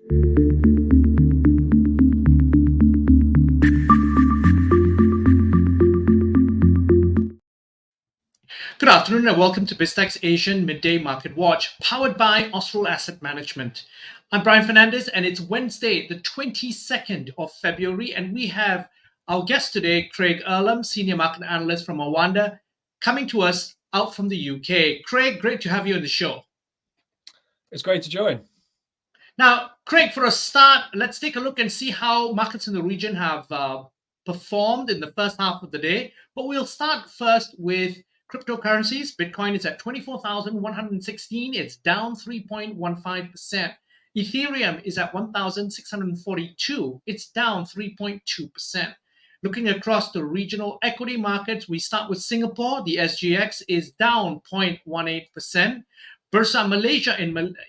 Good afternoon and welcome to BizTech's Asian Midday Market Watch, powered by Austral Asset Management. I'm Brian Fernandez, and it's Wednesday, the 22nd of February, and we have our guest today, Craig Erlam, Senior Market Analyst from Oanda, coming to us out from the UK. Craig, great to have you on the show. It's great to join. Now, Craig, for a start, let's take a look and see how markets in the region have performed in the first half of the day. But we'll start first with cryptocurrencies. Bitcoin is at 24,116. It's down 3.15%. Ethereum is at 1,642. It's down 3.2%. Looking across the regional equity markets, we start with Singapore. The SGX is down 0.18%. Bursa Malaysia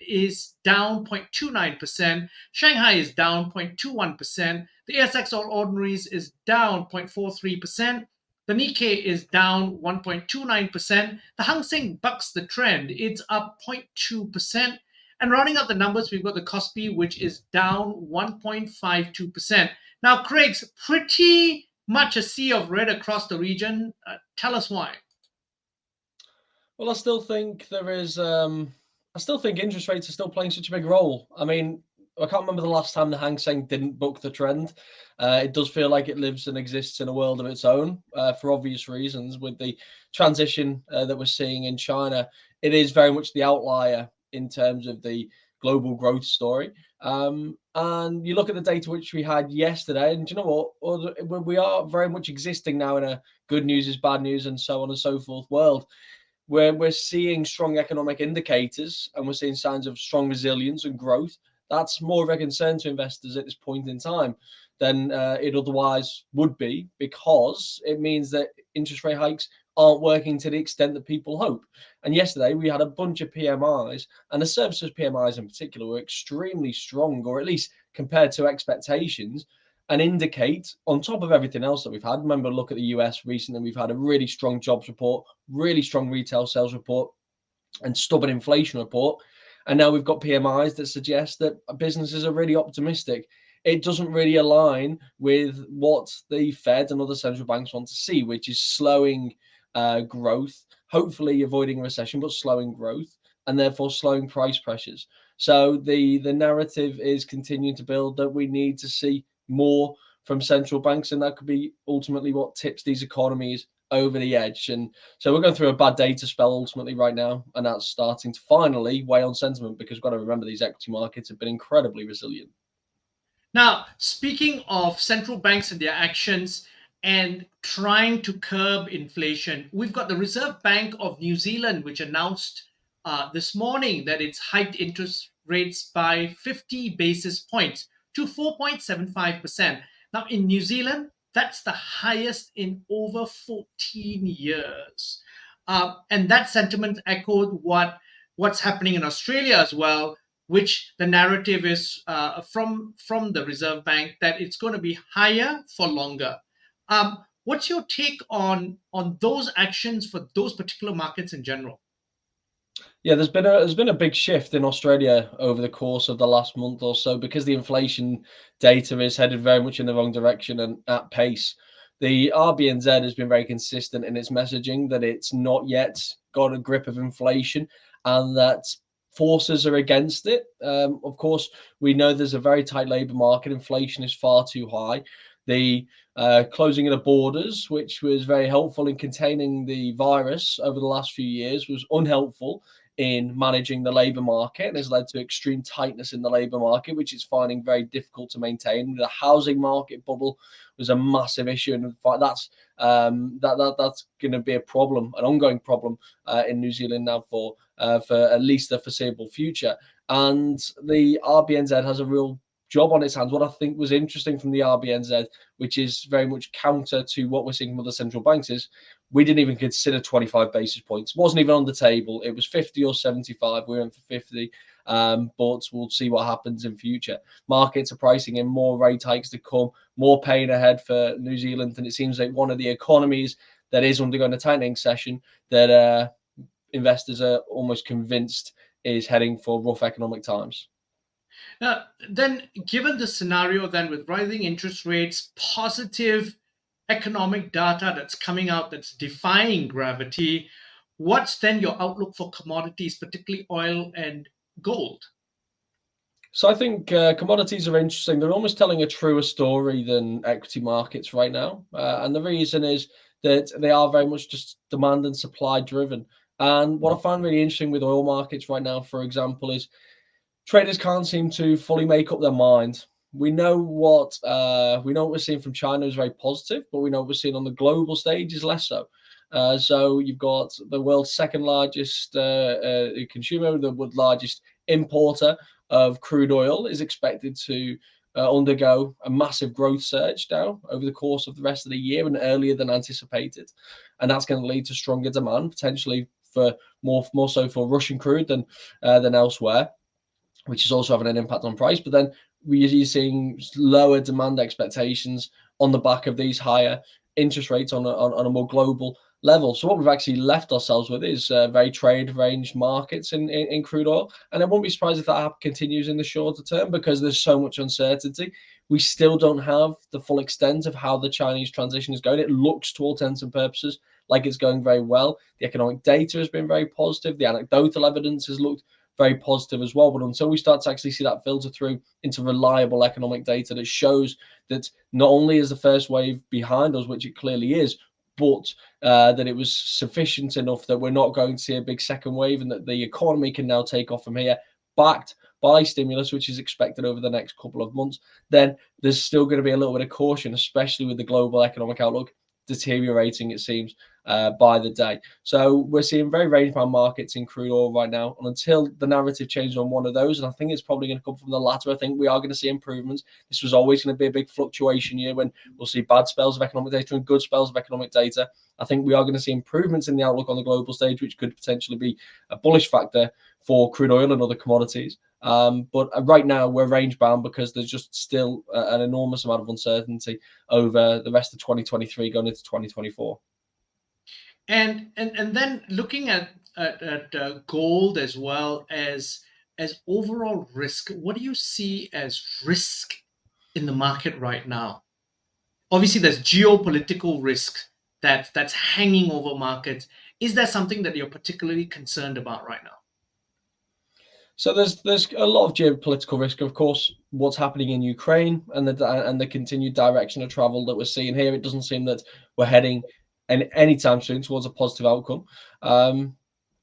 is down 0.29%. Shanghai is down 0.21%. The ASX All Ordinaries is down 0.43%. The Nikkei is down 1.29%. The Hang Seng bucks the trend. It's up 0.2%. And rounding out the numbers, we've got the Kospi, which is down 1.52%. Now, Craig's pretty much a sea of red across the region. Tell us why. Well, I still think there is. I still think interest rates are still playing such a big role. I mean, I can't remember the last time the Hang Seng didn't buck the trend. It does feel like it lives and exists in a world of its own for obvious reasons. With the transition that we're seeing in China, it is very much the outlier in terms of the global growth story. And you look at the data which we had yesterday, and do you know what? We are very much existing now in a good news is bad news and so on and so forth world, where we're seeing strong economic indicators and we're seeing signs of strong resilience and growth. That's more of a concern to investors at this point in time than it otherwise would be, because it means that interest rate hikes aren't working to the extent that people hope. And yesterday we had a bunch of PMIs, and the services PMIs in particular were extremely strong, or at least compared to expectations, and indicate, on top of everything else that we've had, remember, look at the US recently, we've had a really strong jobs report, really strong retail sales report, and stubborn inflation report. And now we've got PMIs that suggest that businesses are really optimistic. It doesn't really align with what the Fed and other central banks want to see, which is slowing growth, hopefully avoiding a recession, but slowing growth, and therefore slowing price pressures. So the narrative is continuing to build that we need to see more from central banks, and that could be ultimately what tips these economies over the edge. And so we're going through a bad data spell ultimately right now, and that's starting to finally weigh on sentiment, because we've got to remember these equity markets have been incredibly resilient. Now, speaking of central banks and their actions and trying to curb inflation, we've got the Reserve Bank of New Zealand, which announced this morning that it's hiked interest rates by 50 basis points to 4.75%. Now, in New Zealand, that's the highest in over 14 years. And that sentiment echoed what's happening in Australia as well, which the narrative is from the Reserve Bank that it's going to be higher for longer. What's your take on those actions for those particular markets in general? Yeah, there's been a big shift in Australia over the course of the last month or so, because the inflation data is headed very much in the wrong direction and at pace. The RBNZ has been very consistent in its messaging that it's not yet got a grip of inflation and that forces are against it. Of course, we know there's a very tight labour market. Inflation is far too high. The closing of the borders, which was very helpful in containing the virus over the last few years, was unhelpful in managing the labour market and has led to extreme tightness in the labour market, which it's finding very difficult to maintain. The housing market bubble was a massive issue, and in fact, that's going to be a problem, an ongoing problem in New Zealand now for at least the foreseeable future. And the RBNZ has a real job on its hands. What I think was interesting from the RBNZ, which is very much counter to what we're seeing from other central banks, is we didn't even consider 25 basis points. It wasn't even on the table. It was 50 or 75. We went for 50, but we'll see what happens in future. Markets are pricing in more rate hikes to come, more pain ahead for New Zealand, and it seems like one of the economies that is undergoing a tightening session that investors are almost convinced is heading for rough economic times. Then, given the scenario, then with rising interest rates, positive economic data that's coming out that's defying gravity, what's then your outlook for commodities, particularly oil and gold? So I think commodities are interesting. They're almost telling a truer story than equity markets right now. And the reason is that they are very much just demand and supply driven. And what I find really interesting with oil markets right now, for example, is traders can't seem to fully make up their mind. We know what we're seeing from China is very positive, but we know what we're seeing on the global stage is less so. So you've got the world's second largest consumer, the world's largest importer of crude oil, is expected to undergo a massive growth surge now over the course of the rest of the year and earlier than anticipated, and that's going to lead to stronger demand potentially for more so for Russian crude than elsewhere, which is also having an impact on price. But then we're seeing lower demand expectations on the back of these higher interest rates on a more global level. So what we've actually left ourselves with is very trade range markets in crude oil. And I won't be surprised if that continues in the shorter term because there's so much uncertainty. We still don't have the full extent of how the Chinese transition is going. It looks, to all intents and purposes, like it's going very well. The economic data has been very positive. The anecdotal evidence has looked very positive as well. But until we start to actually see that filter through into reliable economic data that shows that not only is the first wave behind us, which it clearly is, but that it was sufficient enough that we're not going to see a big second wave and that the economy can now take off from here, backed by stimulus, which is expected over the next couple of months, then there's still going to be a little bit of caution, especially with the global economic outlook deteriorating, it seems, by the day. So we're seeing very range-bound markets in crude oil right now. And until the narrative changes on one of those, and I think it's probably going to come from the latter, I think we are going to see improvements. This was always going to be a big fluctuation year when we'll see bad spells of economic data and good spells of economic data. I think we are going to see improvements in the outlook on the global stage, which could potentially be a bullish factor for crude oil and other commodities. But right now we're range bound because there's just still an enormous amount of uncertainty over the rest of 2023 going into 2024. And then looking at gold as well as overall risk, what do you see as risk in the market right now? Obviously, there's geopolitical risk that's hanging over markets. Is there something that you're particularly concerned about right now? So there's a lot of geopolitical risk, of course. What's happening in Ukraine and the continued direction of travel that we're seeing here, it doesn't seem that we're heading anytime soon towards a positive outcome.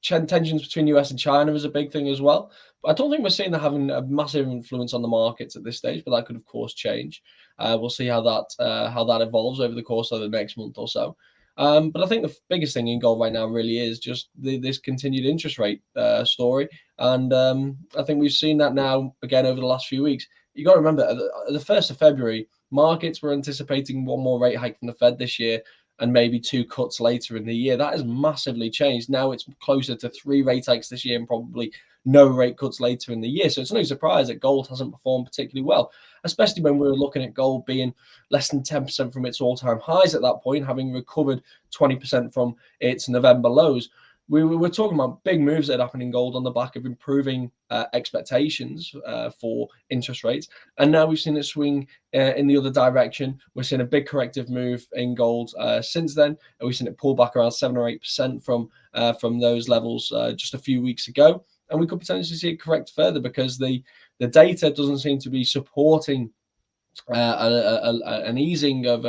Tensions between US and China is a big thing as well. But I don't think we're seeing that having a massive influence on the markets at this stage. But that could, of course, change. We'll see how that evolves over the course of the next month or so. But I think the biggest thing in gold right now really is just this continued interest rate story. And I think we've seen that now again over the last few weeks. You got to remember, at the 1st of February, markets were anticipating one more rate hike from the Fed this year and maybe 2 cuts later in the year. That has massively changed. Now it's closer to 3 rate hikes this year and probably no rate cuts later in the year. So it's no surprise that gold hasn't performed particularly well, especially when we were looking at gold being less than 10% from its all-time highs at that point, having recovered 20% from its November lows. We were talking about big moves that happened in gold on the back of improving expectations for interest rates. And now we've seen it swing in the other direction. We're seeing a big corrective move in gold since then. And we've seen it pull back around 7 or 8% from those levels just a few weeks ago. And we could potentially see it correct further because the data doesn't seem to be supporting an easing of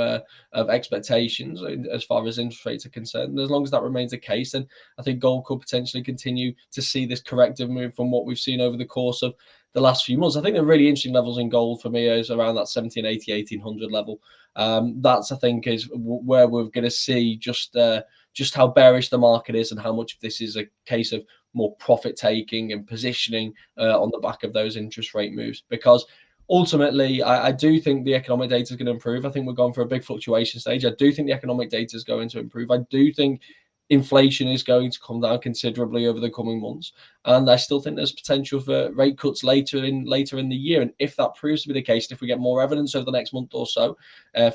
expectations as far as interest rates are concerned. And as long as that remains the case, then I think gold could potentially continue to see this corrective move from what we've seen over the course of the last few months. I think the really interesting levels in gold for me is around that 1780, 1800 level. That's, I think, is where we're going to see just how bearish the market is and how much of this is a case of more profit taking and positioning on the back of those interest rate moves. Because ultimately, I do think the economic data is going to improve. I think we're going for a big fluctuation stage. I do think the economic data is going to improve. I do think inflation is going to come down considerably over the coming months, and I still think there's potential for rate cuts later in the year. And if that proves to be the case, if we get more evidence over the next month or so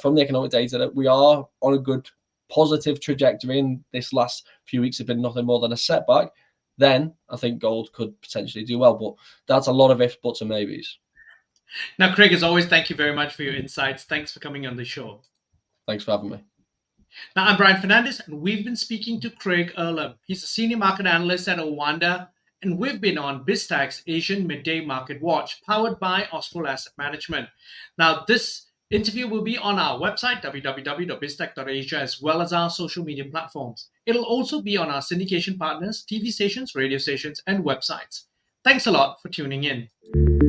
from the economic data that we are on a good positive trajectory, and this last few weeks have been nothing more than a setback, then I think gold could potentially do well. But that's a lot of ifs, buts, and maybes. Now, Craig, as always, thank you very much for your insights. Thanks for coming on the show. Thanks for having me. Now, I'm Brian Fernandez, and we've been speaking to Craig Erlam. He's a senior market analyst at Oanda, and we've been on BizTech's Asian Midday Market Watch, powered by Austral Asset Management. Now, this interview will be on our website, www.biztech.asia, as well as our social media platforms. It'll also be on our syndication partners, TV stations, radio stations, and websites. Thanks a lot for tuning in.